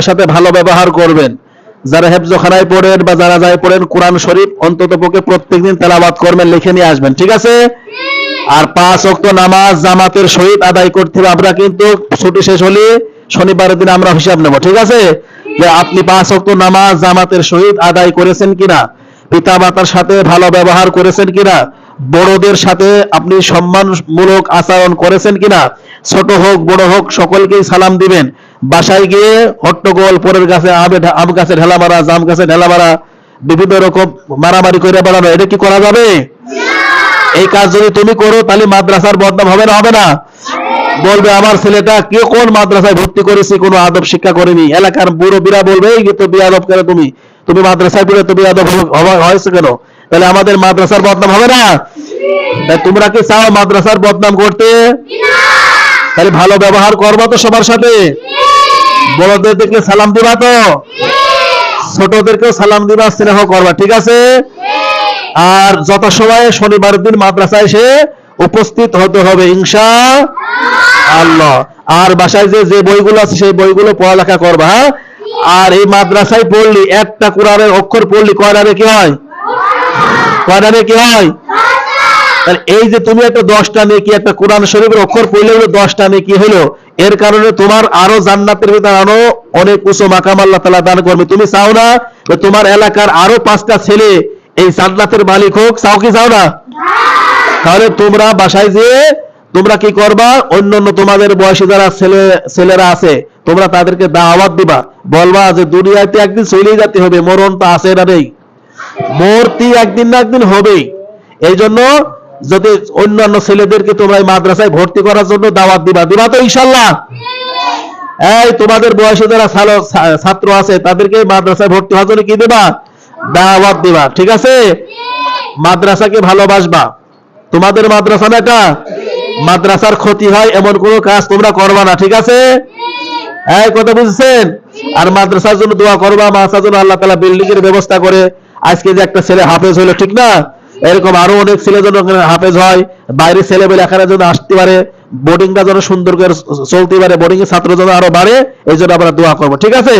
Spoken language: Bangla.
সাথে ভালো ব্যবহার করবেন। যারা হেফজখানায় পড়েন বা যারা যায় পড়েন কোরআন শরীফ অন্তত পক্ষে প্রত্যেকদিন তেলাওয়াত করবেন, লিখে নিয়ে আসবেন, ঠিক আছে? আর 5 ওয়াক্ত নামাজ জামাতের সহিত আদায় করতে হবে। আমরা কিন্তু ছুটি শেষ হলে শনিবারের দিন আমরা হিসাব নেব, ঠিক আছে? যে আপনি 5 ওয়াক্ত নামাজ জামাতের সহিত আদায় করেছেন কিনা, পিতা মাতার সাথে ভালো ব্যবহার করেছেন কিনা, বড়দের সাথে আপনি সম্মানমূলক আচরণ করেছেন কিনা, ছোট হোক বড় হোক সকলকেই সালাম দিবেন। বাসায় গিয়ে হট্টগোল, পরের গাছে আম গাছে ঢেলা মারা, জাম গাছে ঢেলা মারা, বিভিন্ন রকম মারামারি করে বেড়ানো, এটা কি করা যাবে? এই কাজ যদি তুমি করো তাহলে মাদ্রাসার বদনাম হবে না? হবে না? বলবে আমার ছেলেটা কে কোন মাদ্রাসায় ভর্তি করেছি, কোনো আদব শিক্ষা করেনি। এলাকার মুরব্বীরা বলবে এই তো বেয়াদব কেন তুমি, তুমি মাদ্রাসায় পড়ে তো বেয়াদব হয়েছে কেন? তাহলে আমাদের মাদ্রাসার বদনাম হবে না? তাই তোমরা কি চাও মাদ্রাসার বদনাম করতে? তাহলে ভালো ব্যবহার করবা তো সবার সাথে? বড়দেরকে সালাম দিবা তো? ছোটদেরকেও সালাম দিবা, স্নেহ করবা, ঠিক আছে? আর যথাসময়ে শনিবার দিন মাদ্রাসায় এসে উপস্থিত হতে হবে ইনশাআল্লাহ। আর বাসায় যে বইগুলো আছে সেই বইগুলো পড়ালেখা করবা, হ্যাঁ? আর এই মাদ্রাসায় পড়লি একটা কোরআনের অক্ষর পড়লি কয়টারে কি হয়? কয়টারে কি হয়? তাহলে এই যে তুমি একটা 10টা নেকি, একটা কোরআন শরীফের অক্ষর পড়লে হলো 10টা নেকি হলো। এর কারণে তোমার আরো জান্নাতের ভিতরে আরো অনেক উঁচু মাকাম আল্লাহ তাআলা দান করবে। তুমি চাও না যে তোমার এলাকার আরো 5টা ছেলে এই জান্নাতের মালিক হোক? চাও কি চাও না? তাহলে তোমরা বাসায় যেয়ে তোমরা কি করবা, অন্যান্য তোমাদের বয়সী যারা ছেলেরা আছে তোমরা তাদেরকে দাওয়াত দিবা, বলবা যে দুনিয়াতে একদিন চলেই যেতে হবে, মরণ তো আছে না নেই, মরতি একদিন না একদিন হবেই। এই জন্য যদি অন্যান্য ছেলেদেরকে তোমরা মাদ্রাসায় ভর্তি করার জন্য দাওয়াত দিবা, দিবা তো ইনশাআল্লাহ? এই তোমাদের বয়সী যারা ছাত্র আছে তাদেরকে মাদ্রাসায় ভর্তি হওয়ার জন্য কি দিবা? দাওয়াত দিবা, ঠিক আছে? মাদ্রাসাকে ভালোবাসবা। তোমাদের মাদ্রাসা না এটা, মাদ্রাসার ক্ষতি হয় এমন কোনো কাজ তোমরা করবা না, ঠিক আছে? এই কথা বুঝছেন? আর মাদ্রাসার জন্য দোয়া করবা, মাদ্রাসার জন্য আল্লাহ তাআলা বিল্ডিং এর ব্যবস্থা করে। আজকে যে একটা ছেলে হাফেজ হলো, ঠিক না? এরকম আরো অনেক ছেলে যেন হাফেজ হয়, বাইরের ছেলে পেলে এখানে যেন আসতে পারে, বোর্ডিংটা যেন সুন্দর করে চলতে পারে, বোর্ডিং এর ছাত্র যেন আরো বাড়ে, এই জন্য আমরা দোয়া করবো, ঠিক আছে?